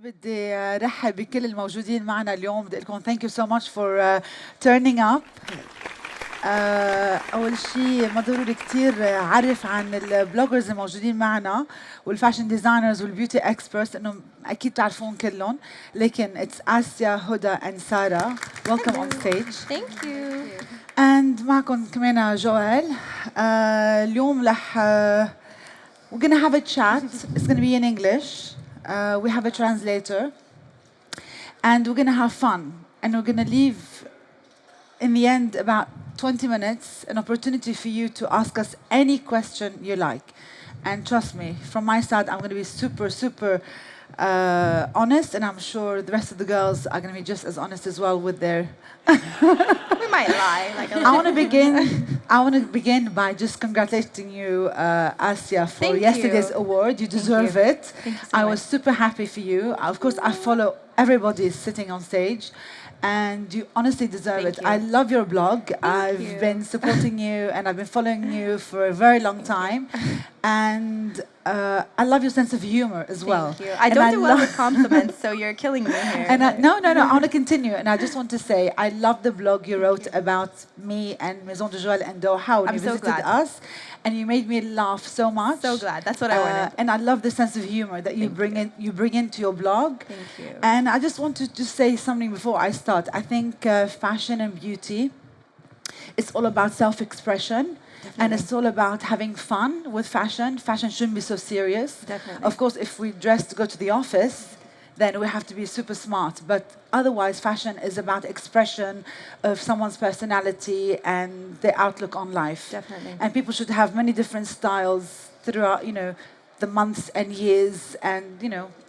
بدي رحب بكل الموجودين معنا اليوم. بدي لكم thank you so much for turning up. أول شيء ما ضروري كتير عرف عن البلوجرز الموجودين معنا والفاشن ديزاينرز والبيوتي اكسبرتس انهم اكيد تعرفون كلهم، لكن it's آسيا، هدى and سارة. Welcome on stage. Thank you. And معكم كمان جوال. اليوم رح we're gonna have a chat. It's gonna be in English. We have a translator, and we're gonna have fun. And we're gonna leave in the end about 20 minutes, an opportunity for you to ask us any question you like. And trust me, from my side, I'm gonna be super honest, and I'm sure the rest of the girls are gonna be just as honest as well with their. We might lie. Like I want to begin by just congratulating you, Asya, for yesterday's award. You deserve it. Thank you so I much. was super happy for you. Of course, I follow everybody sitting on stage, and you honestly deserve it. I love your blog. I've been supporting you, and I've been following you for a very long time. And I love your sense of humor as well. Thank you. I don't do well with compliments, so you're killing me here. And no, I want to continue. And I just want to say, I love the blog you wrote about me and Maison de Joël and Doha when you visited us. And you made me laugh so much. So glad. That's what I wanted. And I love the sense of humor that you bring into your blog. Thank you. And I just want to just say something before I start. I think fashion and beauty, it's all about self-expression. Definitely. And it's all about having fun with fashion. Fashion shouldn't be so serious. Definitely. Of course, if we dress to go to the office, then we have to be super smart. But otherwise, fashion is about expression of someone's personality and their outlook on life. Definitely. And people should have many different styles throughout, the months and years and,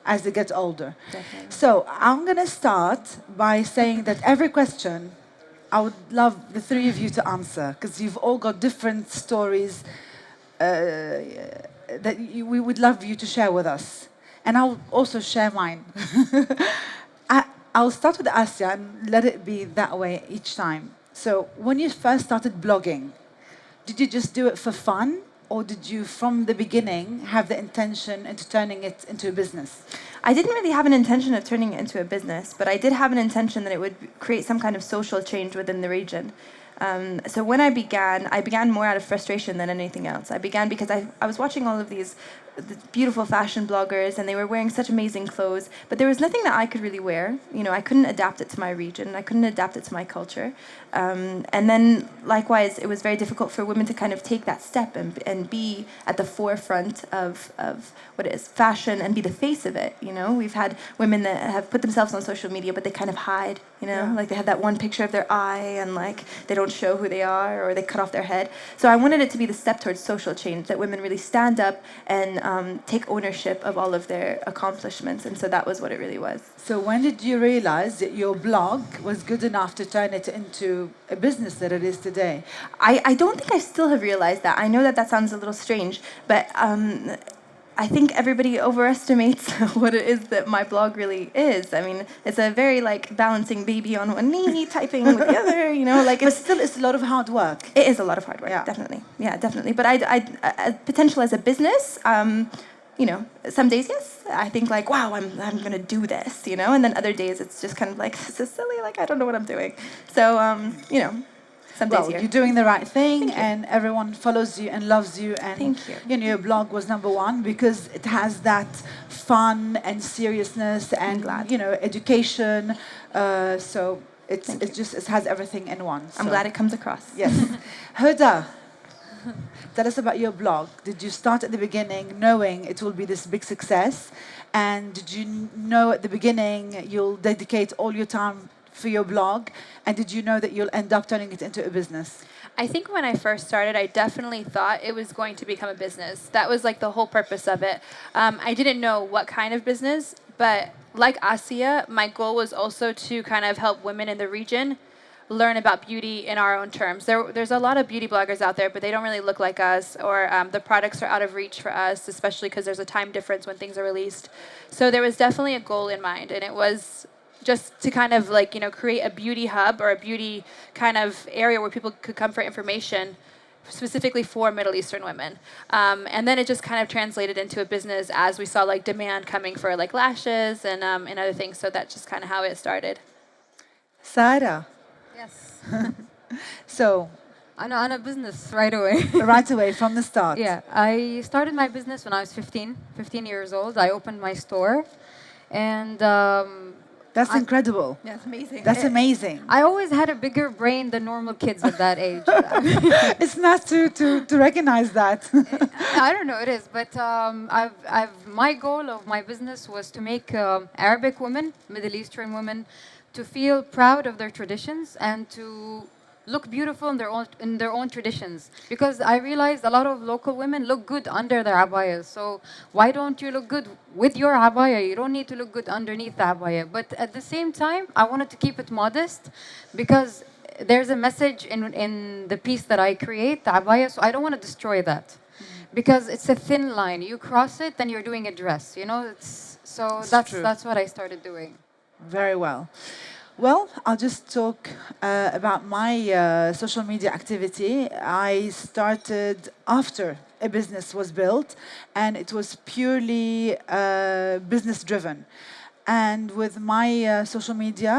as they get older. Definitely. So I'm going to start by saying that every question I would love the three of you to answer, because you've all got different stories that we would love you to share with us. And I'll also share mine. I'll start with Asya and let it be that way each time. So when you first started blogging, did you just do it for fun? Or did you, from the beginning, have the intention into turning it into a business? I didn't really have an intention of turning it into a business, but I did have an intention that it would create some kind of social change within the region. So when I began more out of frustration than anything else. I began because I was watching all of these beautiful fashion bloggers, and they were wearing such amazing clothes, but there was nothing that I could really wear. I couldn't adapt it to my region. I couldn't adapt it to my culture. And then, likewise, it was very difficult for women to kind of take that step and be at the forefront of what is fashion and be the face of it. We've had women that have put themselves on social media, but they kind of hide. Like they have that one picture of their eye, and like they don't show who they are, or they cut off their head. So I wanted it to be the step towards social change, that women really stand up and take ownership of all of their accomplishments. And so that was what it really was. So when did you realize that your blog was good enough to turn it into a business that it is today? I don't think I still have realized that. I know that sounds a little strange, but I think everybody overestimates what it is that my blog really is. I mean, it's a very balancing baby on one knee, typing with the other, But still, it's a lot of hard work. It is a lot of hard work, definitely. Yeah, definitely. But I potential as a business, some days, yes, I think wow, I'm going to do this, and then other days it's just kind of this is silly, I don't know what I'm doing. So, some days you're doing the right thing, and everyone follows you and loves you. And Thank you. Your blog was #1 because it has that fun and seriousness and education. So it has everything in one. So. I'm glad it comes across. Yes. Huda, tell us about your blog. Did you start at the beginning knowing it will be this big success? And did you know at the beginning you'll dedicate all your time for your blog? And did you know that you'll end up turning it into a business? I think when I first started, I definitely thought it was going to become a business. That was the whole purpose of it. I didn't know what kind of business, but like Asya, my goal was also to kind of help women in the region learn about beauty in our own terms. There's a lot of beauty bloggers out there, but they don't really look like us, or the products are out of reach for us, especially because there's a time difference when things are released. So there was definitely a goal in mind, and it was just to kind of create a beauty hub or a beauty kind of area where people could come for information specifically for Middle Eastern women. And then it just kind of translated into a business as we saw like demand coming for like lashes and other things. So that's just kind of how it started. Sarah. Yes. So, On a business right away. right away from the start. Yeah, I started my business when I was 15 years old. I opened my store, and That's incredible. That's amazing. That's amazing. I always had a bigger brain than normal kids at that age. It's nice to recognize that. I don't know, it is, but my goal of my business was to make Arabic women, Middle Eastern women, to feel proud of their traditions and to look beautiful in their own traditions, because I realized a lot of local women look good under their abayas. So why don't you look good with your abaya? You don't need to look good underneath the abaya. But at the same time, I wanted to keep it modest, because there's a message in the piece that I create, the abaya. So I don't want to destroy that, because it's a thin line. You cross it, then you're doing a dress. You know, that's what I started doing. Very well. Well, I'll just talk about my social media activity. I started after a business was built, and it was purely business driven. And with my social media,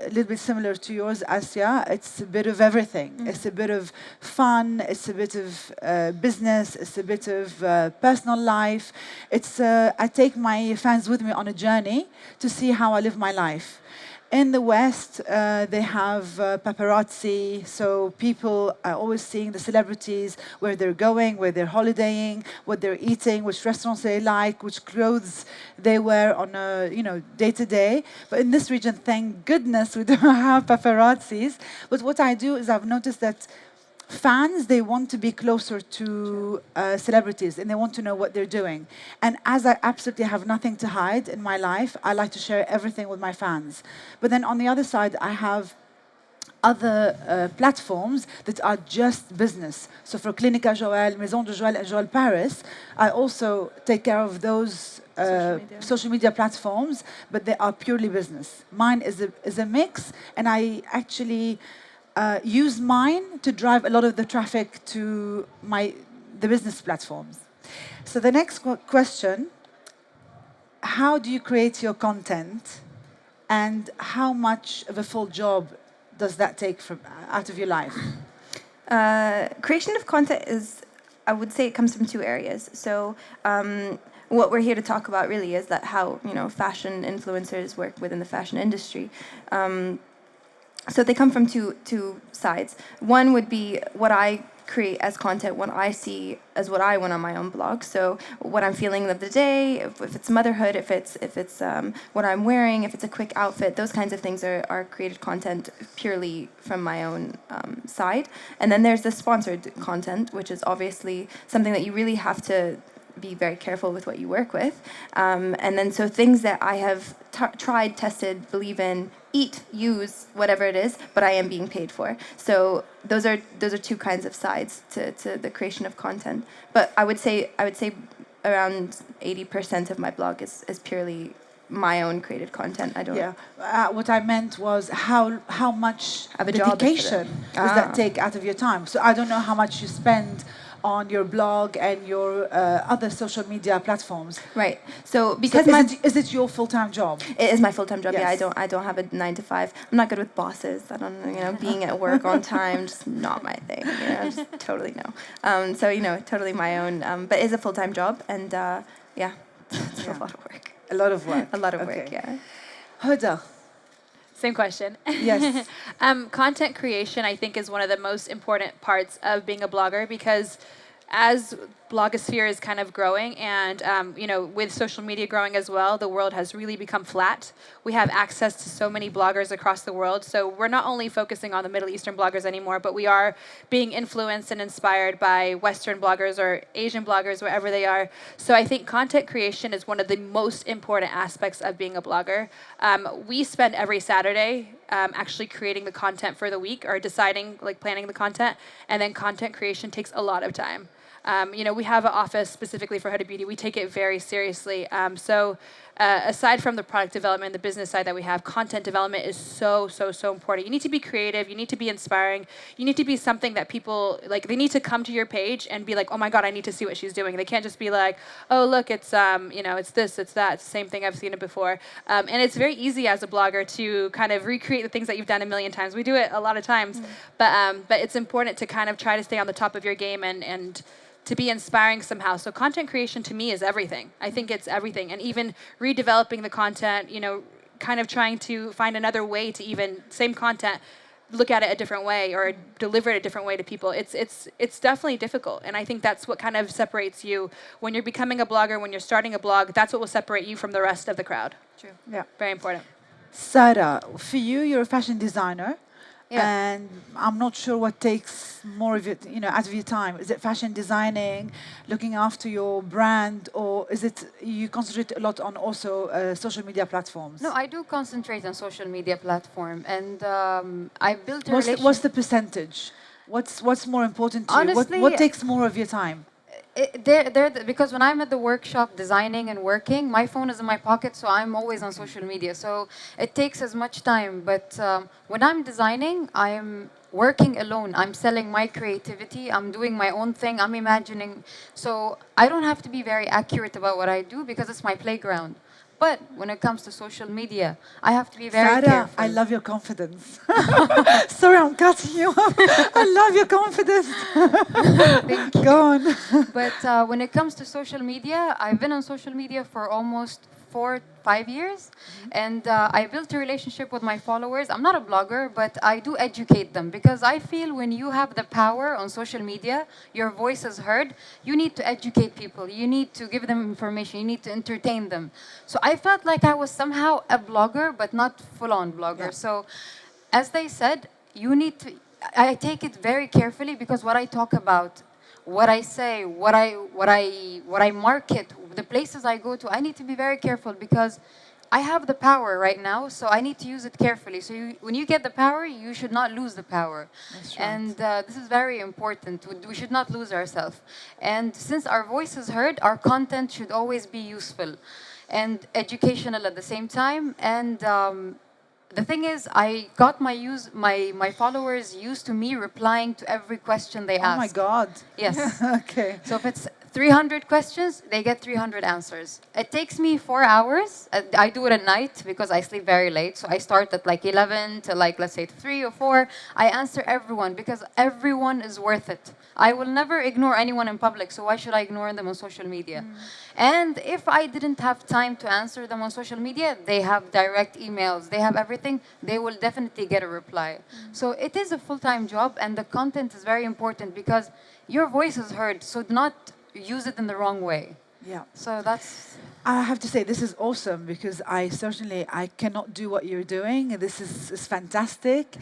a little bit similar to yours, Asya, it's a bit of everything. It's a bit of fun, it's a bit of business, it's a bit of personal life. I take my fans with me on a journey to see how I live my life. In the West, they have paparazzi, so people are always seeing the celebrities, where they're going, where they're holidaying, what they're eating, which restaurants they like, which clothes they wear on a day to day. But in this region, thank goodness, we don't have paparazzis. But what I do is I've noticed that fans, they want to be closer to celebrities, and they want to know what they're doing. And as I absolutely have nothing to hide in my life, I like to share everything with my fans. But then on the other side, I have other platforms that are just business. So for Clinica Joël, Maison de Joël, and Joël Paris, I also take care of those social media platforms, but they are purely business. Mine is a mix, and I actually use mine to drive a lot of the traffic to the business platforms. So the next question, how do you create your content, and how much of a full job does that take out of your life? Creation of content I would say it comes from two areas. So what we're here to talk about really is that how fashion influencers work within the fashion industry. So they come from two sides. One would be what I create as content, what I see as what I want on my own blog. So what I'm feeling of the day, if it's motherhood, if it's what I'm wearing, if it's a quick outfit, those kinds of things are created content purely from my own side. And then there's the sponsored content, which is obviously something that you really have to be very careful with what you work with. And then so things that I have tried, tested, believe in, eat, use, whatever it is, but I am being paid for. So those are two kinds of sides to the creation of content. But I would say around 80% of my blog is purely my own created content. I don't. Yeah. What I meant was how much Have a job dedication does that take out of your time? So I don't know how much you spend on your blog and your other social media platforms. Right. So because is it your full-time job? It is my full-time job. Yes. Yeah, I don't have a 9 to 5. I'm not good with bosses. I don't being at work on time, just not my thing. Just totally no. So totally my own. But it is a full-time job, and it's a lot of work. A lot of work. A lot of work. Yeah. Huda. Same question. Yes. Content creation, I think, is one of the most important parts of being a blogger, because as blogosphere is kind of growing, and with social media growing as well, the world has really become flat. We have access to so many bloggers across the world, so we're not only focusing on the Middle Eastern bloggers anymore, but we are being influenced and inspired by Western bloggers or Asian bloggers, wherever they are. So I think content creation is one of the most important aspects of being a blogger. We spend every Saturday actually creating the content for the week, or deciding, planning the content, and then content creation takes a lot of time. We have an office specifically for Huda Beauty. We take it very seriously. So aside from the product development, the business side that we have, content development is so important. You need to be creative. You need to be inspiring. You need to be something that people, like, they need to come to your page and be like, oh my God, I need to see what she's doing. They can't just be like, oh, look, it's, it's this, it's that. It's the same thing. I've seen it before. And it's very easy as a blogger to kind of recreate the things that you've done a million times. We do it a lot of times. But it's important to kind of try to stay on the top of your game and to be inspiring somehow. So content creation to me is everything. I think it's everything. And even redeveloping the content, kind of trying to find another way to even, same content, look at it a different way or deliver it a different way to people. It's definitely difficult. And I think that's what kind of separates you. When you're becoming a blogger, when you're starting a blog, that's what will separate you from the rest of the crowd. True. Yeah. Very important. Sarah, for you, you're a fashion designer. Yeah. And I'm not sure what takes more of it, out of your time. Is it fashion designing, looking after your brand, or is it you concentrate a lot on also social media platforms? No, I do concentrate on social media platform, and I built a What's relationship. the percentage? What's more important to you? Honestly, What takes more of your time? Because when I'm at the workshop designing and working, my phone is in my pocket, so I'm always on social media. So it takes as much time. But when I'm designing, I'm working alone. I'm selling my creativity. I'm doing my own thing. I'm imagining. So I don't have to be very accurate about what I do because it's my playground. But when it comes to social media, I have to be very Sarah, careful. I love your confidence. Sorry, I'm cutting you off. I love your confidence. Thank you. Go on. But when it comes to social media, I've been on social media for almost 4-5 years, and I built a relationship with my followers. I'm not a blogger, but I do educate them because I feel when you have the power on social media, your voice is heard. You need to educate people. You need to give them information. You need to entertain them. So I felt like I was somehow a blogger, but not full-on blogger. Yeah. So, as they said, you need to. I take it very carefully because what I talk about, what I say, what I market, the places I go to, I need to be very careful because I have the power right now, so I need to use it carefully. So when you get the power, you should not lose the power. That's right. And this is very important. We should not lose ourselves. And since our voice is heard, our content should always be useful and educational at the same time. And the thing is, I got my followers used to me replying to every question they ask. Oh my God. Yes. Okay. So if it's 300 questions, they get 300 answers. It takes me 4 hours. I do it at night because I sleep very late. So I start at like 11 to like, let's say 3 or 4. I answer everyone because everyone is worth it. I will never ignore anyone in public, so why should I ignore them on social media? And if I didn't have time to answer them on social media, they have direct emails, they have everything, they will definitely get a reply. So it is a full-time job, and the content is very important because your voice is heard, so do not use it in the wrong way. Yeah. So that's... I have to say this is awesome because I cannot do what you're doing. This is fantastic.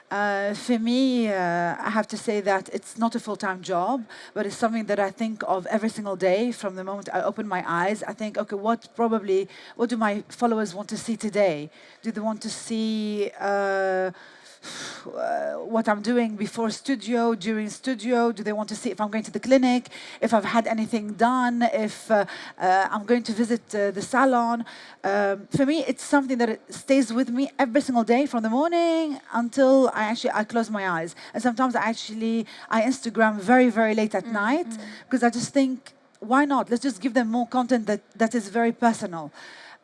For me, I have to say that it's not a full-time job, but it's something that I think of every single day from the moment I open my eyes. I think, okay, what do my followers want to see today? Do they want to see what I'm doing before studio, during studio? Do they want to see if I'm going to the clinic, if I've had anything done, if I'm going to visit the salon? For me, it's something that stays with me every single day from the morning until I close my eyes. And sometimes I Instagram very, very late at night because I just think, why not? Let's just give them more content that is very personal.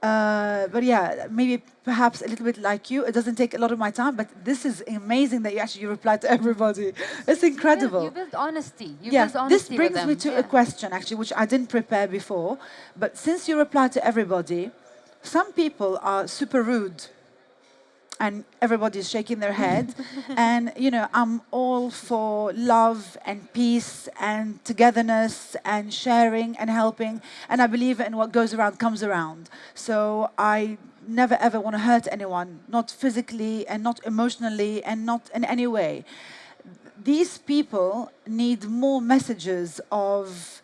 But yeah, maybe perhaps a little bit like you, it doesn't take a lot of my time, but this is amazing that you reply to everybody. It's incredible. You build honesty. You Yeah, build honesty this brings with me them. to a question actually, which I didn't prepare before. But since you reply to everybody, some people are super rude. And everybody's shaking their head. And, I'm all for love and peace and togetherness and sharing and helping. And I believe in what goes around comes around. So I never ever want to hurt anyone, not physically and not emotionally and not in any way. These people need more messages of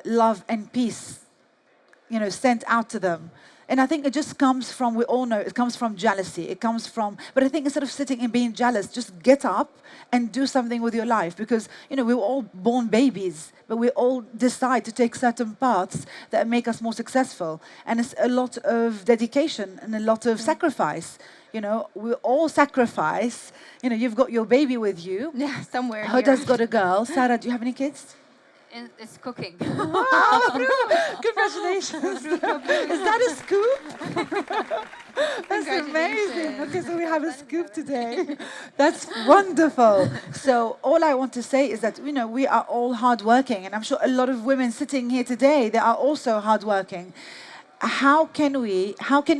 love and peace, sent out to them. And I think it just comes from, we all know, it comes from jealousy. It comes from, but I think instead of sitting and being jealous, just get up and do something with your life. Because, you know, we were all born babies, but we all decide to take certain paths that make us more successful. And it's a lot of dedication and a lot of sacrifice. You know, we all sacrifice. You know, you've got your baby with you. Yeah, somewhere. Hoda's got a girl. Sarah, do you have any kids? It's cooking. Congratulations. Is that a scoop? That's amazing. Okay, so we have a scoop today. That's wonderful. So all I want to say is that, you know, we are all hardworking, and I'm sure a lot of women sitting here today, they are also hardworking. How can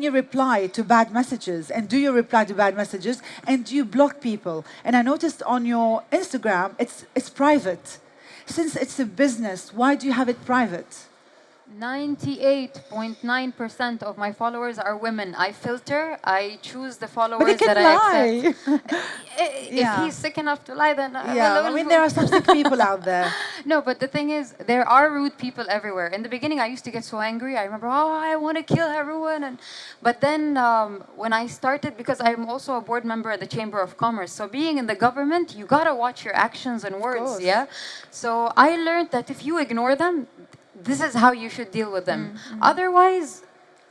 you reply to bad messages? And do you reply to bad messages? And do you block people? And I noticed on your Instagram, it's private. Since it's a business, why do you have it private? 98.9% of my followers are women. I filter. I choose the followers But they can that lie. I accept. If he's sick enough to lie, then Yeah, I mean, there are some sick people out there. No, but the thing is, there are rude people everywhere. In the beginning, I used to get so angry. I remember, I want to kill everyone. But then when I started, because I'm also a board member at the Chamber of Commerce, so being in the government, you gotta watch your actions and words, yeah? So I learned that if you ignore them, this is how you should deal with them. Otherwise,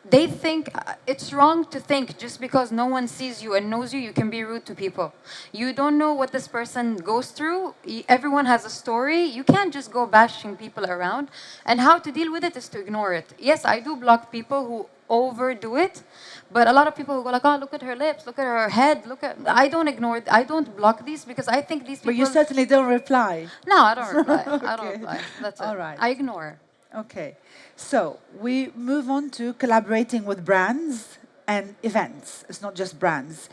they think it's wrong to think just because no one sees you and knows you, you can be rude to people. You don't know what this person goes through. Everyone has a story. You can't just go bashing people around. And how to deal with it is to ignore it. Yes, I do block people who overdo it, but a lot of people who go like, oh, look at her lips, look at her head, I don't ignore it. I don't block these because I think these people... But you certainly don't reply. No, I don't reply. I don't reply. That's it. All right. I ignore. Okay, so we move on to collaborating with brands and events. It's not just brands.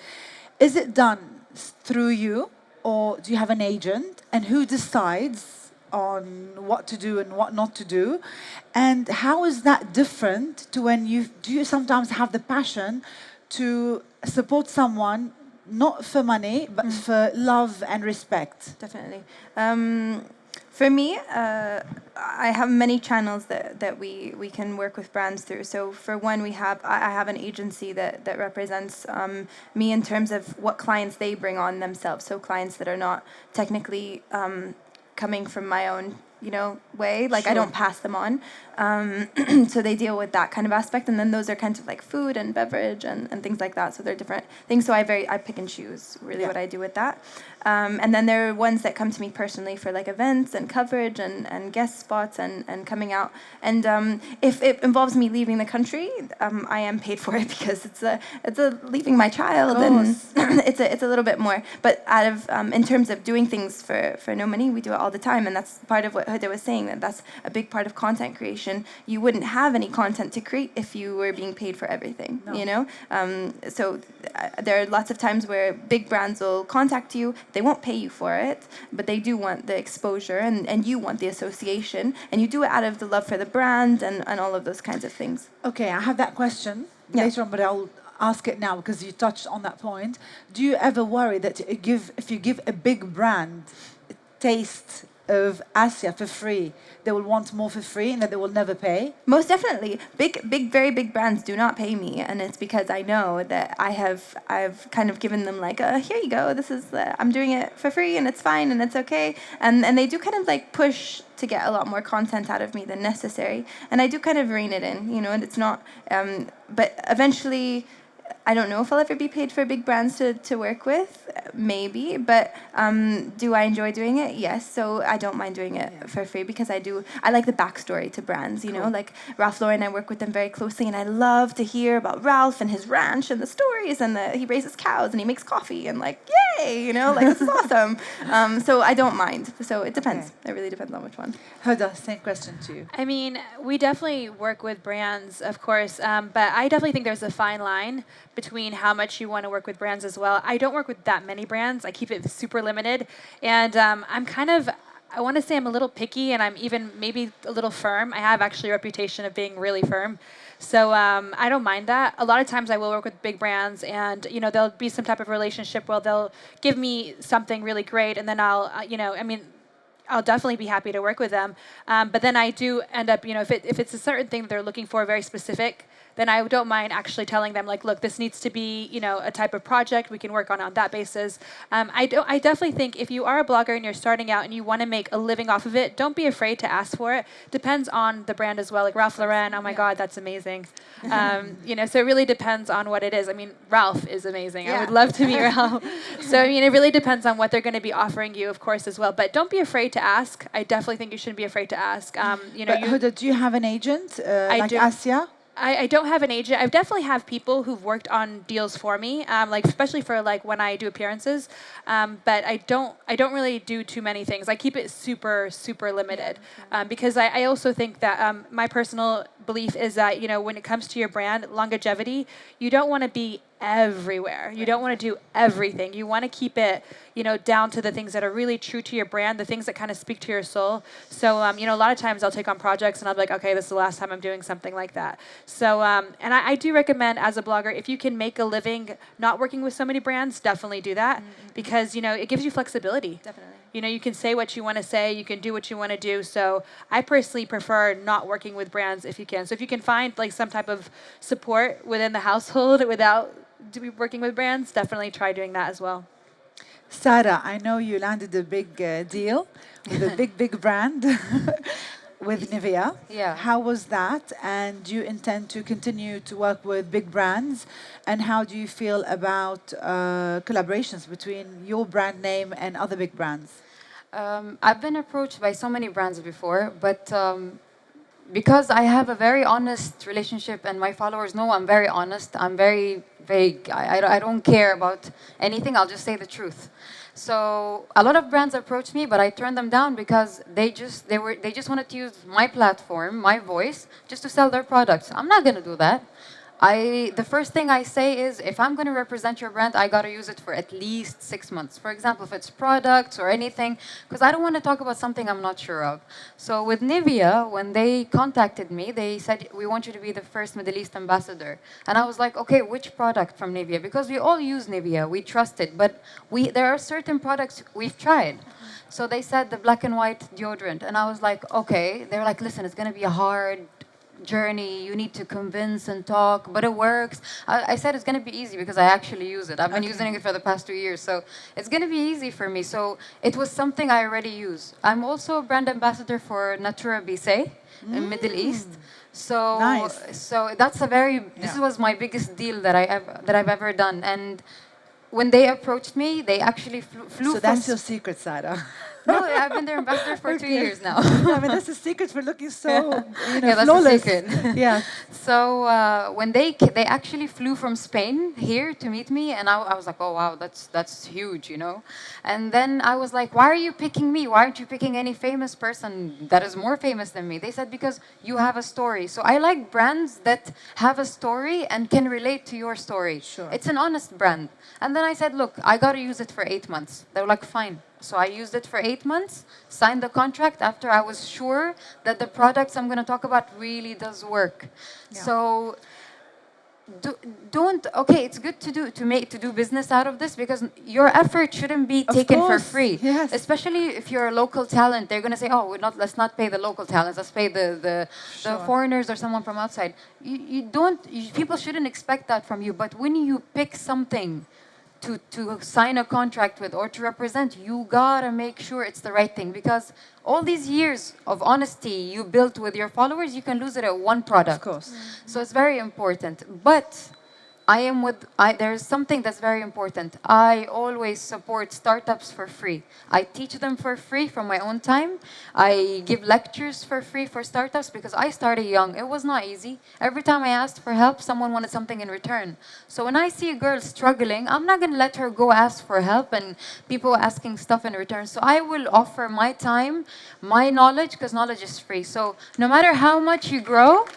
Is it done through you, or do you have an agent? And who decides on what to do and what not to do? And how is that different to when do you sometimes have the passion to support someone, not for money, but for love and respect? Definitely. For me, I have many channels that we can work with brands through. So for one, I have an agency that represents me in terms of what clients they bring on themselves. So clients that are not technically coming from my own, way. Like, sure. I don't pass them on. So they deal with that kind of aspect. And then those are kinds of like food and beverage and things like that. So they're different things. So I pick and choose really what I do with that. And then there are ones that come to me personally for like events and coverage and guest spots and coming out. And if it involves me leaving the country, I am paid for it because it's a leaving my child, and it's a little bit more. But out of in terms of doing things for no money, we do it all the time, and that's part of what Huda was saying. That's a big part of content creation. You wouldn't have any content to create if you were being paid for everything. No. So there are lots of times where big brands will contact you. They won't pay you for it, but they do want the exposure, and you want the association, and you do it out of the love for the brand and all of those kinds of things. Okay, I have that question later on, but I'll ask it now because you touched on that point. Do you ever worry that if you give a big brand a taste of Asia for free, they will want more for free and that they will never pay? Most definitely. Very big brands do not pay me, and it's because I know that I've kind of given them like, here you go, this is I'm doing it for free and it's fine and it's okay, and they do kind of like push to get a lot more content out of me than necessary, and I do kind of rein it in, and it's not but eventually I don't know if I'll ever be paid for big brands to work with, maybe, but do I enjoy doing it? Yes, so I don't mind doing it for free because I like the backstory to brands, cool. Like Ralph Lauren, I work with them very closely, and I love to hear about Ralph and his ranch and the stories, and he raises cows and he makes coffee, and like, yay, like this is awesome. So I don't mind, so it depends. Okay. It really depends on which one. Huda, same question to you. I mean, we definitely work with brands, of course, but I definitely think there's a fine line between how much you want to work with brands as well. I don't work with that many brands. I keep it super limited. And I want to say I'm a little picky, and I'm even maybe a little firm. I have actually a reputation of being really firm. So I don't mind that. A lot of times I will work with big brands, and there'll be some type of relationship where they'll give me something really great, and then I'll definitely be happy to work with them. But then I do end up, if it's a certain thing that they're looking for, very specific, then I don't mind actually telling them, like, look, this needs to be, you know, a type of project. We can work on that basis. I definitely think if you are a blogger and you're starting out and you want to make a living off of it, don't be afraid to ask for it. Depends on the brand as well. Like Ralph Lauren, oh my God, that's amazing. You know, so it really depends on what it is. I mean, Ralph is amazing. I would love to meet Ralph. So, I mean, it really depends on what they're going to be offering you, of course, as well. But don't be afraid to ask. I definitely think you shouldn't be afraid to ask. You know, Huda, do you have an agent like do. Asia? I don't have an agent. I definitely have people who've worked on deals for me, like especially for like when I do appearances. But I don't really do too many things. I keep it super limited because I also think that my personal belief is that, you know, when it comes to your brand longevity, you don't want to be everywhere. You don't want to do everything. You want to keep it, you know, down to the things that are really true to your brand, the things that kind of speak to your soul. So, you know, a lot of times I'll take on projects and I'll be like, okay, this is the last time I'm doing something like that. So, and I do recommend as a blogger, if you can make a living not working with so many brands, definitely do that because, you know, it gives you flexibility. Definitely. You know, you can say what you want to say, you can do what you want to do. So I personally prefer not working with brands if you can. So if you can find like some type of support within the household without working with brands, definitely try doing that as well. Sarah, I know you landed a big deal with a big brand with Nivea. Yeah. How was that? And do you intend to continue to work with big brands? And how do you feel about collaborations between your brand name and other big brands? I've been approached by so many brands before, but because I have a very honest relationship and my followers know I'm very honest, I'm very vague. I don't care about anything. I'll just say the truth. So a lot of brands approached me, but I turned them down because they just wanted to use my platform, my voice, just to sell their products. I'm not going to do that. The first thing I say is, if I'm going to represent your brand, I got to use it for at least 6 months. For example, if it's products or anything, because I don't want to talk about something I'm not sure of. So with Nivea, when they contacted me, they said, we want you to be the first Middle East ambassador. And I was like, okay, which product from Nivea? Because we all use Nivea, we trust it, but there are certain products we've tried. So they said the black and white deodorant. And I was like, okay. They were like, listen, it's going to be a hard journey, you need to convince and talk, but it works. I said it's going to be easy because I actually use it. I've been using it for the past 2 years, so it's going to be easy for me. So it was something I already use. I'm also a brand ambassador for Natura Bisay in Middle East. So Nice. so that's this was my biggest deal that I've ever done. And when they approached me, they actually flew So that's your secret, Sarah. No, I've been their ambassador for 2 years now. I mean, that's the secret for looking so, you know, Yeah, that's the flawless. secret. Yeah. So when they actually flew from Spain here to meet me, and I was like, oh wow, that's huge, you know. And then I was like, why are you picking me? Why aren't you picking any famous person that is more famous than me? They said, because you have a story. So I like brands that have a story and can relate to your story. Sure. It's an honest brand. And then I said, look, I got to use it for 8 months. They were like, fine. So I used it for 8 months, signed the contract after I was sure that the products I'm going to talk about really does work. Yeah. So okay, it's good to do business out of this, because your effort shouldn't be taken for free. Yes. Especially if you're a local talent, they're going to say, oh, let's not pay the local talents, let's pay the foreigners or someone from outside. People shouldn't expect that from you. But when you pick something to sign a contract with or to represent, you gotta make sure it's the right thing, because all these years of honesty you built with your followers, you can lose it at one product. Of course. So it's very important. But there's something that's very important. I always support startups for free. I teach them for free from my own time. I give lectures for free for startups because I started young. It was not easy. Every time I asked for help, someone wanted something in return. So when I see a girl struggling, I'm not going to let her go ask for help and people asking stuff in return. So I will offer my time, my knowledge, because knowledge is free. So no matter how much you grow,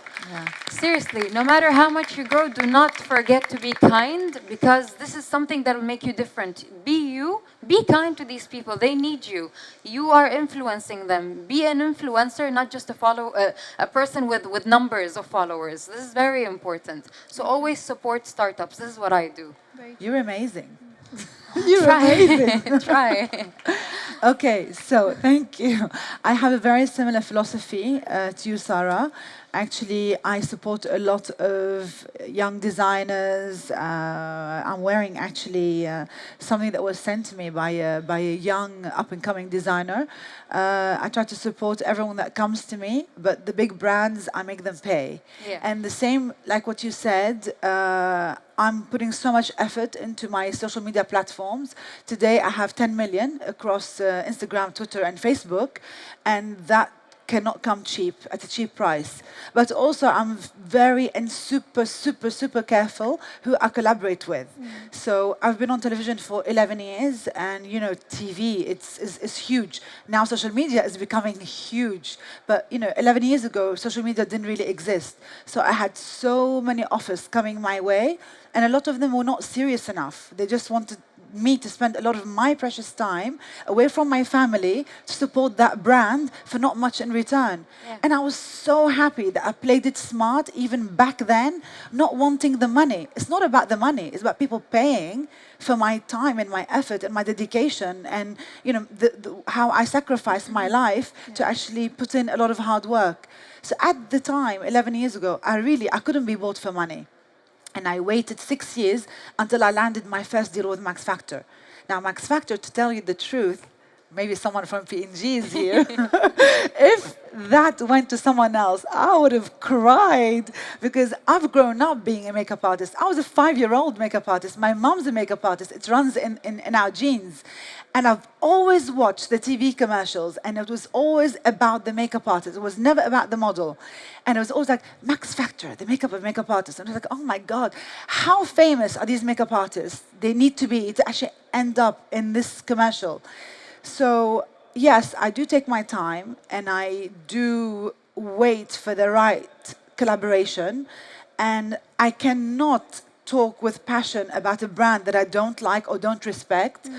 seriously, no matter how much you grow, do not forget to be kind, because this is something that will make you different. Be you, be kind to these people. They need you. You are influencing them. Be an influencer, not just a person with numbers of followers. This is very important. So always support startups. This is what I do. You're amazing. You're amazing. Try. Okay, so thank you. I have a very similar philosophy to you, Sarah. Actually, I support a lot of young designers. I'm wearing actually something that was sent to me by a young up-and-coming designer. I try to support everyone that comes to me, but the big brands, I make them pay. Yeah. And the same, like what you said, I'm putting so much effort into my social media platforms. Today, I have 10 million across Instagram, Twitter, and Facebook, and that cannot come cheap at a cheap price. But also I'm very and super careful who I collaborate with. So I've been on television for 11 years, and you know, TV it's huge. Now social media is becoming huge, but you know, 11 years ago social media didn't really exist. So I had so many offers coming my way, and a lot of them were not serious enough. They just wanted me to spend a lot of my precious time away from my family to support that brand for not much in return. Yeah. And I was so happy that I played it smart even back then, not wanting the money. It's not about the money, it's about people paying for my time and my effort and my dedication, and you know, how I sacrificed my life to actually put in a lot of hard work. So at the time, 11 years ago, I couldn't be bought for money. And I waited 6 years until I landed my first deal with Max Factor. Now, Max Factor, to tell you the truth, maybe someone from P&G is here. If that went to someone else, I would have cried, because I've grown up being a makeup artist. I was a 5-year-old makeup artist. My mom's a makeup artist. It runs in our genes. And I've always watched the TV commercials, and it was always about the makeup artist. It was never about the model. And it was always like, Max Factor, the makeup of makeup artists. And I was like, oh my God, how famous are these makeup artists? They need to be to actually end up in this commercial. So yes, I do take my time, and I do wait for the right collaboration. And I cannot talk with passion about a brand that I don't like or don't respect.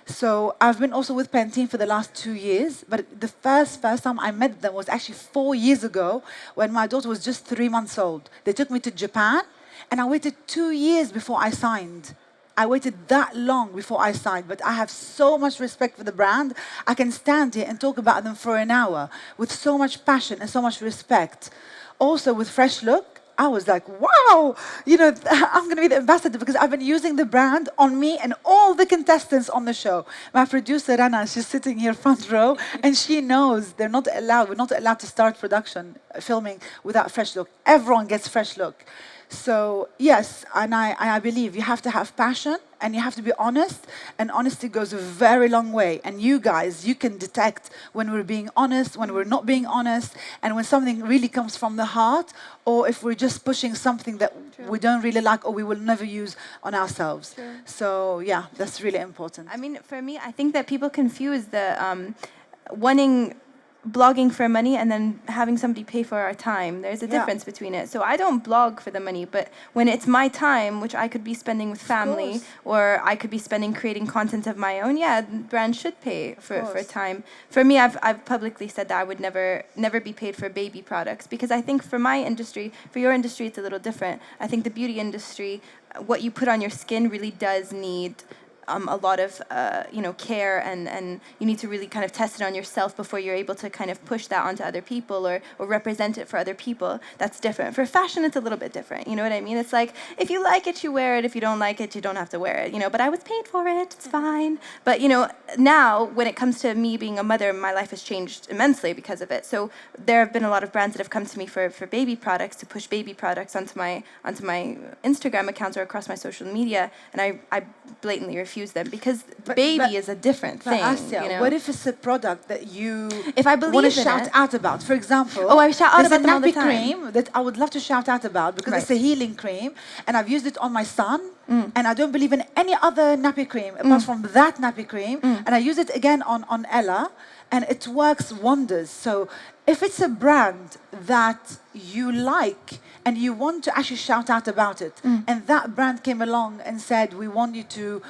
So I've been also with Pantene for the last 2 years, but the first time I met them was actually 4 years ago, when my daughter was just 3 months old. They took me to Japan, and I waited 2 years before I signed. I waited that long before I signed, but I have so much respect for the brand. I can stand here and talk about them for an hour with so much passion and so much respect. Also with Fresh Look, I was like, wow, you know, I'm going to be the ambassador, because I've been using the brand on me and all the contestants on the show. My producer, Rana, she's sitting here front row, and she knows we're not allowed to start filming without Fresh Look. Everyone gets Fresh Look. So yes, and I believe you have to have passion, and you have to be honest, and honesty goes a very long way. And you guys, you can detect when we're being honest, when we're not being honest, and when something really comes from the heart, or if we're just pushing something that we don't really like or we will never use on ourselves. So yeah, that's really important. I mean, for me, I think that people confuse the wanting blogging for money and then having somebody pay for our time. There's a difference between it. So I don't blog for the money, but when it's my time, which I could be spending with family, or I could be spending creating content of my own, brands should pay for time. For me, I've publicly said that I would never be paid for baby products, because I think for my industry, for your industry, it's a little different. I think the beauty industry, what you put on your skin really does need a lot of care, and you need to really kind of test it on yourself before you're able to kind of push that onto other people or represent it for other people. That's different. For fashion, it's a little bit different. You know what I mean? It's like, if you like it, you wear it. If you don't like it, you don't have to wear it. You know, but I was paid for it. It's fine. But you know, now when it comes to me being a mother, my life has changed immensely because of it. So there have been a lot of brands that have come to me for baby products, to push baby products onto my Instagram accounts or across my social media, and I blatantly refuse them, because baby is a different thing. Asya, you know? what if it's a product that you if I believe want to in shout it, out about? For example, I shout out about them all the nappy time. cream that I would love to shout out about, because it's a healing cream, and I've used it on my son, and I don't believe in any other nappy cream apart from that nappy cream, and I use it again on Ella, and it works wonders. So if it's a brand that you like and you want to actually shout out about it, and that brand came along and said, we want you to,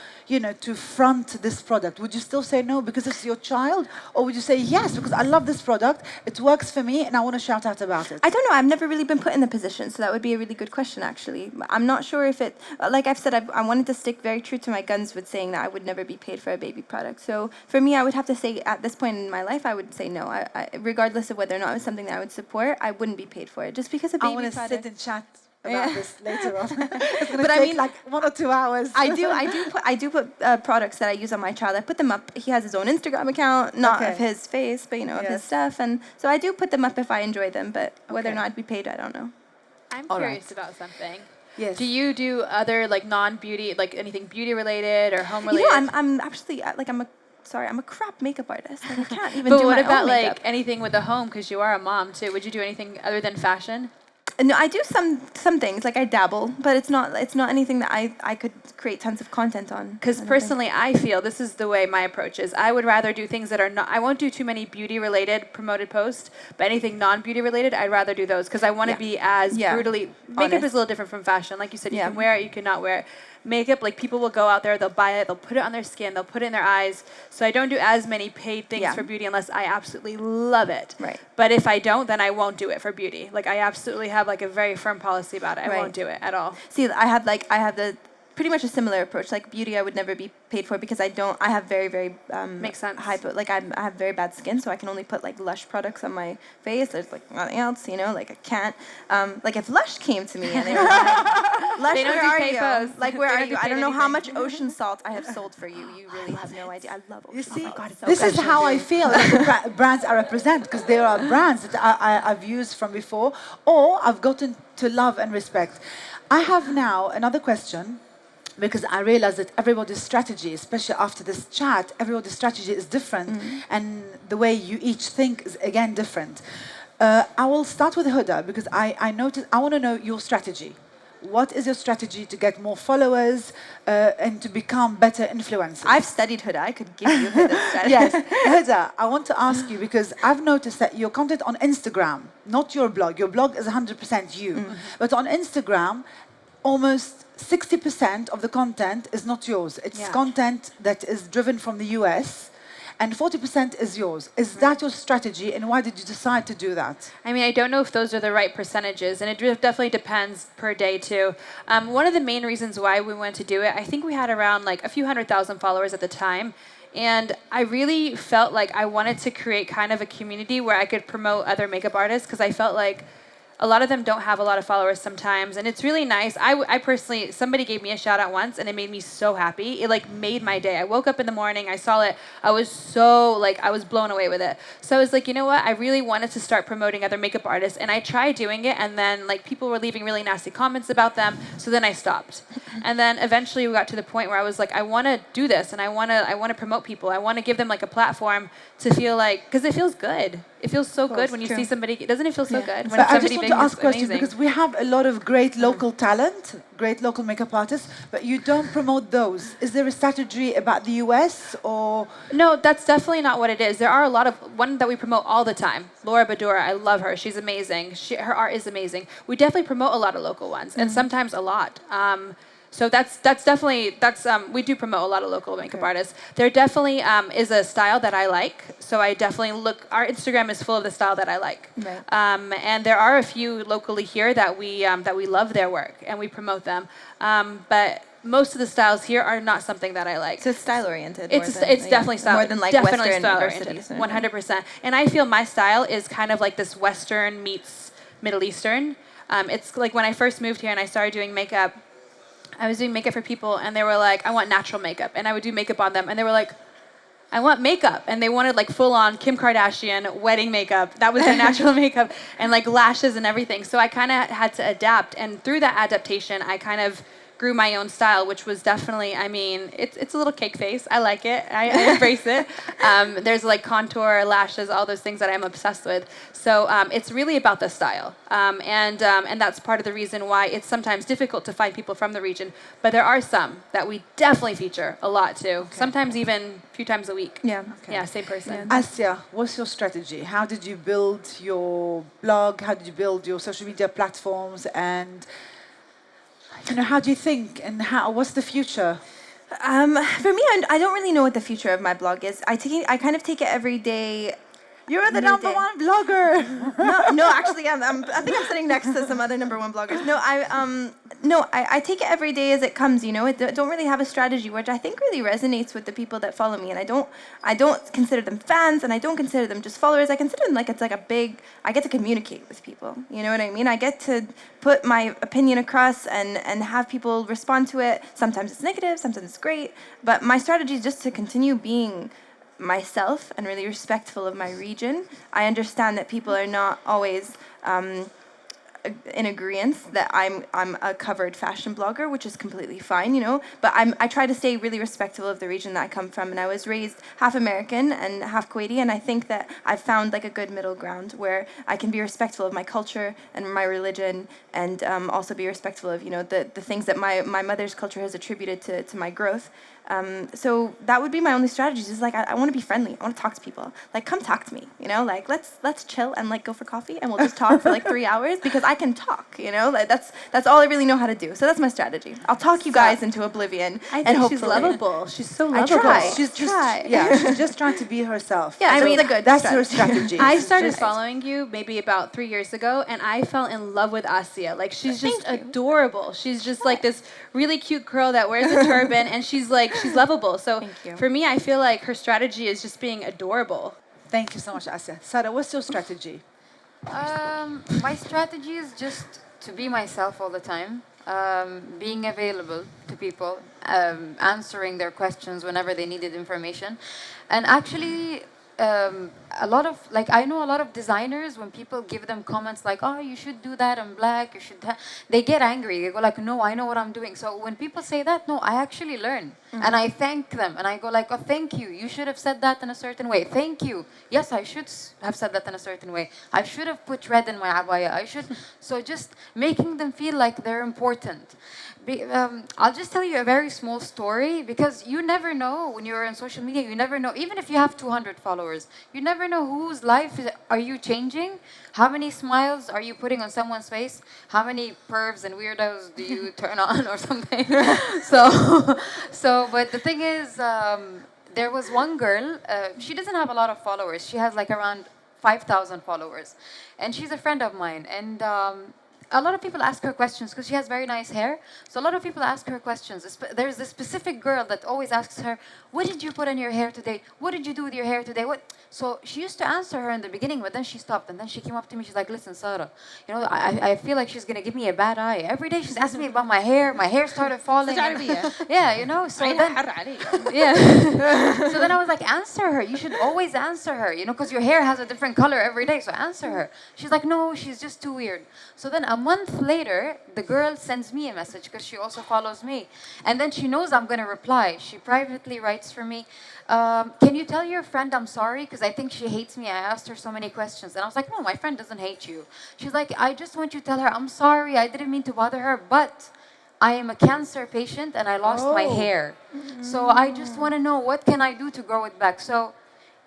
to front this product, would you still say no because it's your child? Or would you say yes, because I love this product, it works for me, and I want to shout out about it? I don't know. I've never really been put in the position, so that would be a really good question, actually. I'm not sure if it, like I've said, I wanted to stick very true to my guns with saying that I would never be paid for a baby product. So for me, I would have to say, at this point in my life, I would say no, regardless of whether whether or not it was something that I would support, I wouldn't be paid for it just because a I baby want to product. sit and chat about this later on. It's going to But I take mean- like 1 or 2 hours. I do put products that I use on my child. I put them up. He has his own Instagram account, not Okay. of his face, but of his Yes. stuff. And so I do put them up if I enjoy them, but whether or Okay. not I'd be paid, I don't know. I'm All curious right. about something. Yes. Do you do other like non-beauty, like anything beauty related or home related? I'm actually I'm a crap makeup artist. Like, I can't even but do what my about own like makeup. anything with the home? Because you are a mom too. Would you do anything other than fashion? No, I do some things. Like I dabble, but it's not anything that I could create tons of content on. Because personally, I feel this is the way my approach is. I would rather do things that are not. I won't do too many beauty-related promoted posts, but anything non-beauty related, I'd rather do those because I want to Yeah. be as Yeah. brutally. Makeup Honest. is a little different from fashion. Like you said, you Yeah. can wear it, you cannot wear it. Makeup, like people will go out there, they'll buy it, they'll put it on their skin, they'll put it in their eyes. So I don't do as many paid things Yeah. for beauty unless I absolutely love it. Right. But if I don't, then I won't do it for beauty. Like I absolutely have like a very firm policy about it. I Right. won't do it at all. See, I have the pretty much a similar approach. Like beauty, I would never be paid for because I have very, very Makes sense. I have very bad skin, so I can only put like Lush products on my face. There's like nothing else, like I can't. Like if Lush came to me and they were like, Lush, They don't where do are paid you? posts. Like where They are don't you? do I paid don't know how anything. much ocean salt I have sold for you. You really have no idea. I love ocean You see, salt. God, it's so this good. is how I feel like the brands I represent, because there are brands that I've used from before, or I've gotten to love and respect. I have now another question, because I realize that everybody's strategy, especially after this chat, everybody's strategy is different, and the way you each think is again different. I will start with Huda, because I noticed, I want to know your strategy. What is your strategy to get more followers and to become better influencers? I've studied Huda. I could give you Huda's strategy. Yes, Huda, I want to ask you, because I've noticed that your content on Instagram, not your blog, your blog is 100% you, but on Instagram, almost 60% of the content is not yours. It's Yeah. content that is driven from the US, and 40% is yours. Is that your strategy, and why did you decide to do that? I mean, I don't know if those are the right percentages, and it definitely depends per day too. One of the main reasons why we wanted to do it, I think we had around like a few 100,000 followers at the time, and I really felt like I wanted to create kind of a community where I could promote other makeup artists, because I felt like a lot of them don't have a lot of followers sometimes, and it's really nice. I personally, somebody gave me a shout out once, and it made me so happy. It like made my day. I woke up in the morning, I saw it, I was so like, I was blown away with it. So I was like, you know what, I really wanted to start promoting other makeup artists, and I tried doing it, and then like people were leaving really nasty comments about them, so then I stopped. And then eventually we got to the point where I was like, I want to do this, and I want to promote people. I want to give them like a platform to feel like, because it feels good. It feels so good when you true. see somebody, doesn't it feel so good? When But I somebody just want big to is ask questions, amazing. because we have a lot of great local talent, great local makeup artists, but you don't promote those. Is there a strategy about the US, or? No, that's definitely not what it is. There are a lot of, one that we promote all the time, Laura Badura, I love her. She's amazing. Her art is amazing. We definitely promote a lot of local ones, and sometimes a lot. So that's definitely, we do promote a lot of local makeup artists. There definitely is a style that I like. So I definitely our Instagram is full of the style that I like. Right. And there are a few locally here that we love their work and we promote them. But most of the styles here are not something that I like. So it's style oriented. It's definitely style. More than like definitely Western style universities. oriented. 100%. And I feel my style is kind of like this Western meets Middle Eastern. It's like when I first moved here and I started doing makeup, I was doing makeup for people and they were like, I want natural makeup. And I would do makeup on them and they were like, I want makeup. And they wanted like full on Kim Kardashian wedding makeup. That was their natural makeup, and like lashes and everything. So I kind of had to adapt. And through that adaptation, I kind of grew my own style, which was definitely, I mean, it's a little cake face. I like it. I embrace it. There's like contour, lashes, all those things that I'm obsessed with. So it's really about the style. And that's part of the reason why it's sometimes difficult to find people from the region. But there are some that we definitely feature a lot too. Okay. Sometimes even a few times a week. Yeah. Okay. Yeah, same person. Asia, what's your strategy? How did you build your blog? How did you build your social media platforms? And how do you think, and what's the future? For me, I don't really know what the future of my blog is. I kind of take it every day You're the New number day. one blogger. No, actually, I think I'm sitting next to some other number one bloggers. No, I take it every day as it comes. You know, I don't really have a strategy, which I think really resonates with the people that follow me. And I don't consider them fans, and I don't consider them just followers. I consider them like it's like a big. I get to communicate with people. You know what I mean? I get to put my opinion across and have people respond to it. Sometimes it's negative, sometimes it's great. But my strategy is just to continue being myself and really respectful of my region. I understand that people are not always in agreement that I'm a covered fashion blogger, which is completely fine, you know. But I try to stay really respectful of the region that I come from, and I was raised half American and half Kuwaiti, and I think that I've found like a good middle ground where I can be respectful of my culture and my religion, and also be respectful of, you know, the things that my mother's culture has attributed to my growth. So that would be my only strategy. Is like I want to be friendly. I want to talk to people. Like, come talk to me. You know, like let's chill and like go for coffee, and we'll just talk for like 3 hours because I can talk. You know, like that's all I really know how to do. So that's my strategy. I'll talk you guys into oblivion. I think and she's hopefully- lovable. She's so I lovable. try. She's just Try. yeah. She's just trying to be herself. Yeah, So I mean, that's her strategy. I She's started just- following you maybe about 3 years ago, and I fell in love with Asia. Like, she's just Thank you. adorable. She's just like this really cute girl that wears a turban, and she's lovable. So Thank you. for me, I feel like her strategy is just being adorable. Thank you so much, Asia. Sarah, what's your strategy? My strategy is just to be myself all the time, being available to people, answering their questions whenever they needed information. And actually, a lot of, like, I know a lot of designers, when people give them comments like, oh, you should do that in black, you should, they get angry. They go like, no, I know what I'm doing. So when people say that, no, I actually learn. And I thank them. And I go like, oh, thank you. You should have said that in a certain way. Thank you. Yes, I should have said that in a certain way. I should have put red in my abaya. I should. So just making them feel like they're important. I'll just tell you a very small story, because you never know when you're on social media. You never know, even if you have 200 followers, you never know whose life are you changing. How many smiles are you putting on someone's face? How many pervs and weirdos do you turn on or something? But the thing is, there was one girl. She doesn't have a lot of followers. She has like around 5,000 followers, and she's a friend of mine. And a lot of people ask her questions because she has very nice hair. So a lot of people ask her questions. There's this specific girl that always asks her, what did you put in your hair today? What did you do with your hair today? What? So she used to answer her in the beginning, but then she stopped. And then she came up to me. She's like, listen, Sarah, you know, I feel like she's going to give me a bad eye. Every day she's asking me about my hair. My hair started falling. عربيا. Yeah, you know. So then, yeah. So then I was like, answer her. You should always answer her, you know, because your hair has a different color every day. So answer her. She's like, no, she's just too weird. So then a month later, the girl sends me a message because she also follows me. And then she knows I'm going to reply. She privately writes for me, can you tell your friend I'm sorry? Because I think she hates me. I asked her so many questions. And I was like, no, my friend doesn't hate you. She's like, I just want you to tell her I'm sorry. I didn't mean to bother her, but I am a cancer patient and I lost my hair. So I just want to know, what can I do to grow it back? So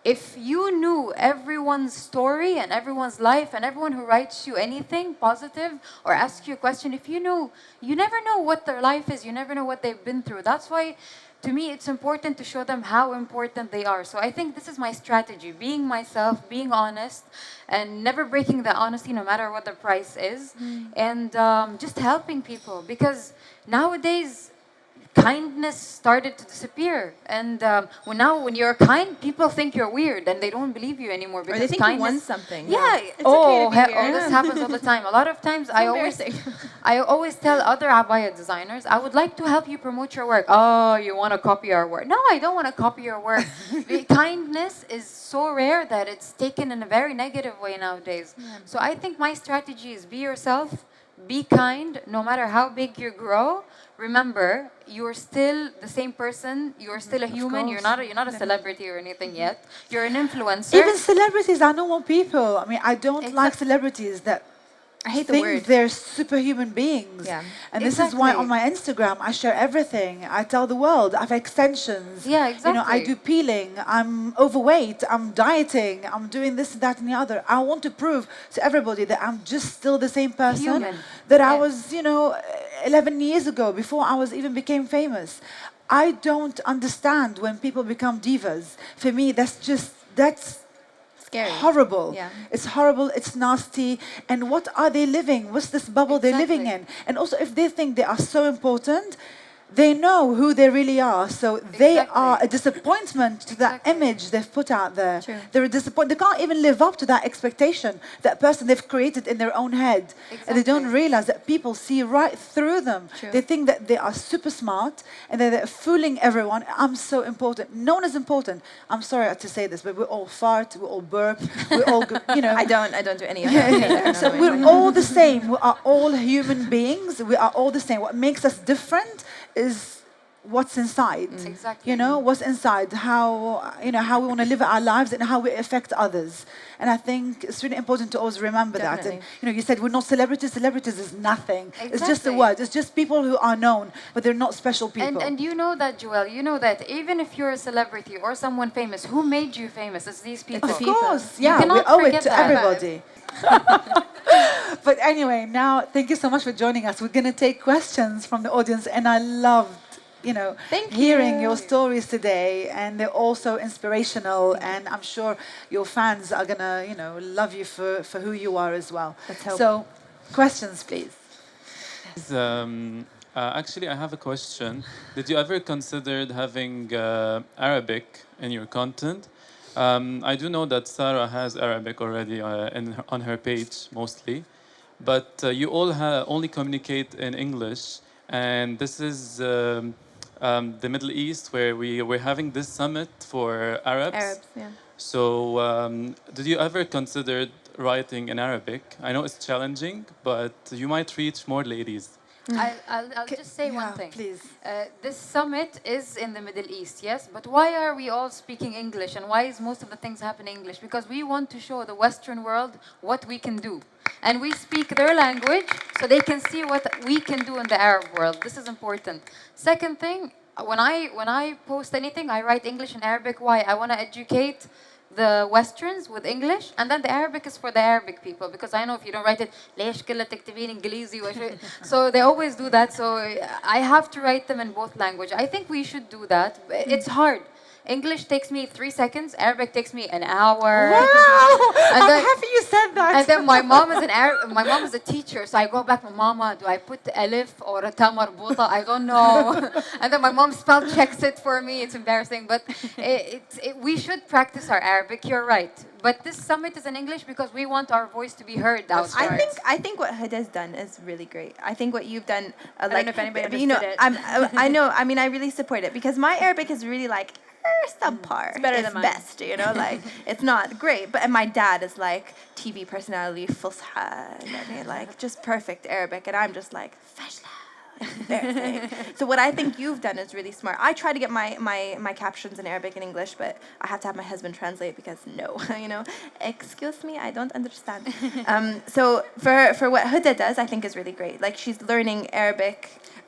if you knew everyone's story and everyone's life and everyone who writes you anything positive or asks you a question, if you knew, you never know what their life is. You never know what they've been through. That's why, to me, it's important to show them how important they are. So I think this is my strategy, being myself, being honest, and never breaking the honesty no matter what the price is. And just helping people, because nowadays, kindness started to disappear, and when you're kind, people think you're weird and they don't believe you anymore Or because they think kindness. you won something. Yeah. It's okay to be weird. This happens all the time. A lot of times, I always tell other abaya designers, I would like to help you promote your work. Oh, you want to copy our work? No, I don't want to copy your work. Kindness is so rare that it's taken in a very negative way nowadays. So I think my strategy is be yourself, be kind, no matter how big you grow. Remember, you're still the same person. You're still a human. You're not a celebrity or anything yet. You're an influencer. Even celebrities are normal people. I mean, I don't like celebrities that I hate the think word. they're superhuman beings. Yeah. And this is why Exactly. on my Instagram I share everything. I tell the world I have extensions. Yeah, You know, I exactly. do peeling. I'm overweight. I'm dieting. I'm doing this, that, and the other. I want to prove to everybody that I'm just still the same person Human. that I Yeah. was, 11 years ago, before I was even became famous. I don't understand when people become divas. For me, that's scary. horrible. Yeah. It's horrible, it's nasty. And what are they living? What's this bubble they're living in? And also, if they think they are so important, they know who they really are. So they are a disappointment to that image they've put out there. True. They're a disappointment. They can't even live up to that expectation, that person they've created in their own head. And they don't realize that people see right through them. True. They think that they are super smart and that they're fooling everyone. I'm so important. No one is important. I'm sorry to say this, but we all fart, we all burp, we all, you know. I don't do any of that. So we're all the same. We are all human beings. We are all the same. What makes us different is what's inside. Exactly. You know, what's inside, how, you know, how we want to live our lives and how we affect others. And I think it's really important to always remember that. And, you know, you said we're not celebrities. Celebrities is nothing. It's just a word. It's just people who are known, but they're not special people. And you know that, Joelle, you know that even if you're a celebrity or someone famous, who made you famous? It's these people. Of course, You yeah, we cannot owe it forget to that. everybody. But anyway, now, thank you so much for joining us. We're going to take questions from the audience, and I loved, you know, hearing your stories today, and they're also inspirational, and I'm sure your fans are going to, you know, love you for who you are as well. Let's hope. So, questions, please. Actually, I have a question. Did you ever consider having Arabic in your content? I do know that Sarah has Arabic already on her page, mostly. But you all only communicate in English. And this is the Middle East, where we're having this summit for Arabs. Arabs, yeah. So did you ever consider writing in Arabic? I know it's challenging, but you might reach more ladies. I'll just say one thing. Please. This summit is in the Middle East, yes, but why are we all speaking English, and why is most of the things happening in English? Because we want to show the Western world what we can do. And we speak their language so they can see what we can do in the Arab world. This is important. Second thing, when I post anything, I write English and Arabic. Why? I want to educate the Westerns with English, and then the Arabic is for the Arabic people, because I know if you don't write it, ليش كلها تكتبين إنجليزي so they always do that. So I have to write them in both language. I think we should do that. It's hard. English takes me 3 seconds. Arabic takes me an hour. Wow! And I'm happy you said that. And then my mom is my mom is a teacher, so I go back. Mama, do I put alif or a ta marbuta? I don't know. And then my mom spell checks it for me. It's embarrassing, but we should practice our Arabic. You're right. But this summit is in English because we want our voice to be heard outside. I think what Huda's done is really great. I think what you've done, I don't know if anybody understood you know, it. I know. I mean, I really support it because my Arabic is really like subpar. It's better than mine. Best, you know, like it's not great. And my dad is like TV personality, fusha, like just perfect Arabic, and I'm just like fashla. So what I think you've done is really smart. I try to get my captions in Arabic and English, but I have to have my husband translate because no, you know, excuse me, I don't understand. So for what Huda does, I think is really great. Like she's learning Arabic.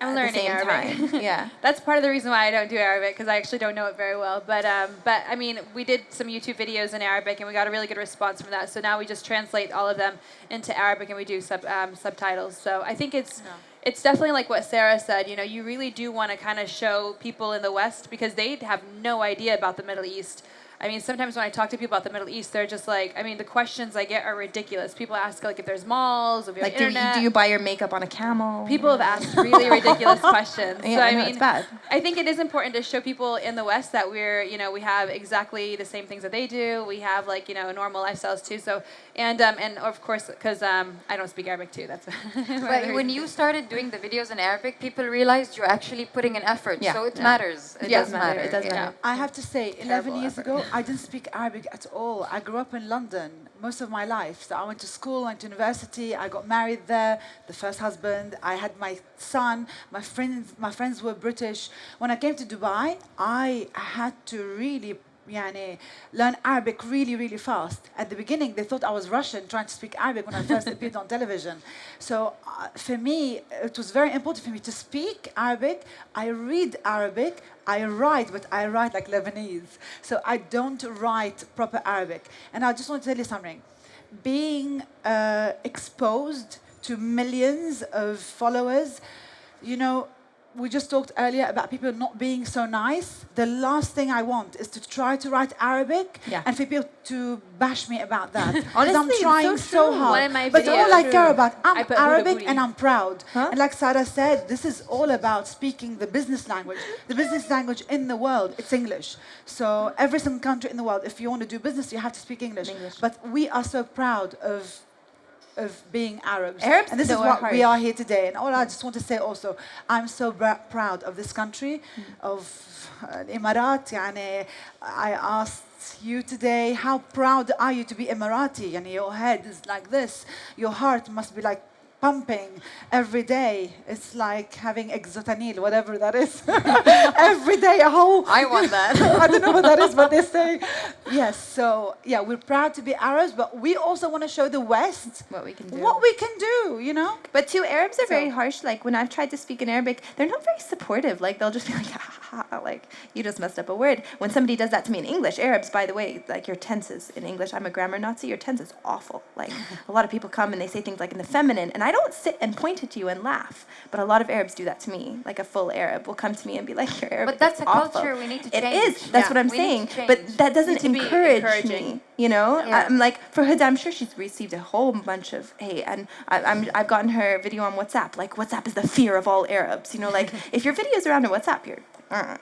I'm learning Arabic. Yeah, that's part of the reason why I don't do Arabic, because I actually don't know it very well. But I mean, we did some YouTube videos in Arabic, and we got a really good response from that. So now we just translate all of them into Arabic, and we do subtitles. So I think it's definitely like what Sarah said. You know, you really do want to kind of show people in the West, because they have no idea about the Middle East. I mean, sometimes when I talk to people about the Middle East, they're just like, I mean, the questions I get are ridiculous. People ask, like, if there's malls, if you have like internet. do you buy your makeup on a camel? People have asked really ridiculous questions. Yeah, so I I know, mean, it's bad. I think it is important to show people in the West that we're, you know, we have exactly the same things that they do. We have, like, you know, normal lifestyles too. So and of course, because I don't speak Arabic too. That's But when you started doing the videos in Arabic, people realized you're actually putting an effort. Yeah. So it matters. It does matter. It does matter. I have to say, 11 years ago, I didn't speak Arabic at all. I grew up in London most of my life. So I went to school, went to university, I got married there, the first husband, I had my son, my friends were British. When I came to Dubai, I had to really learn Arabic really, really fast. At the beginning, they thought I was Russian trying to speak Arabic when I first appeared on television. So for me, it was very important for me to speak Arabic. I read Arabic. I write, but I write like Lebanese. So I don't write proper Arabic. And I just want to tell you something. Being exposed to millions of followers, you know, we just talked earlier about people not being so nice. The last thing I want is to try to write Arabic and for people to bash me about that. Because I'm trying so hard. One of my But all I videos- care about, I'm I put Arabic Huda and Buri. I'm proud. And like Sarah said, this is all about speaking the business language. The business language in the world, it's English. So every single country in the world, if you want to do business, you have to speak English. But we are so proud of being Arabs. And this is what we are here today. And all I just want to say also, I'm so proud of this country, of Emirat. I asked you today, how proud are you to be Emirati? And your head is like this. Your heart must be like pumping every day. It's like having exotanil, whatever that is. Every day, a whole... I want that. I don't know what that is, but they say. Yes, so yeah, we're proud to be Arabs, but we also want to show the West What we can do. what we can do, you know? But too, Arabs are very harsh. Like when I've tried to speak in Arabic, they're not very supportive. Like they'll just be like, ha, ha, ha, like you just messed up a word. When somebody does that to me in English, Arabs, by the way, like your tenses in English, I'm a grammar Nazi. Your tense is awful. Like a lot of people come and they say things like in the feminine, and I don't sit and point at you and laugh. But a lot of Arabs do that to me. Like a full Arab will come to me and be like, "Your Arabic But that's is a awful." culture we need to change. It is. That's what I'm We need saying. to But change. that doesn't Need to be encourage encouraging. me. You know, Yeah. I'm like for Huda, I'm sure she's received a whole bunch of hate, and I've gotten her video on WhatsApp. Like WhatsApp is the fear of all Arabs. You know, like if your videos are on WhatsApp, you're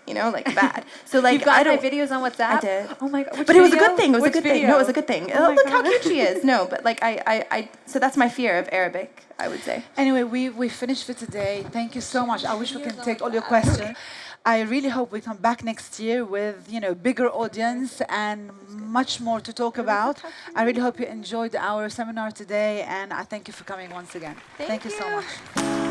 you know, like bad. So like You've got I my don't. videos on WhatsApp? I did. Oh my god. Which But it was a video? good thing. It was Which a good thing. video? No, it was a good thing. Oh Oh, my look how God. cute she is. No, but like I so that's my fear of Arabic, I would say. Anyway, we finished for today. Thank you so much. I wish we can take all your questions. I really hope we come back next year with, you know, bigger audience and much more to talk about. I really hope you enjoyed our seminar today, and I thank you for coming once again. Thank you so much.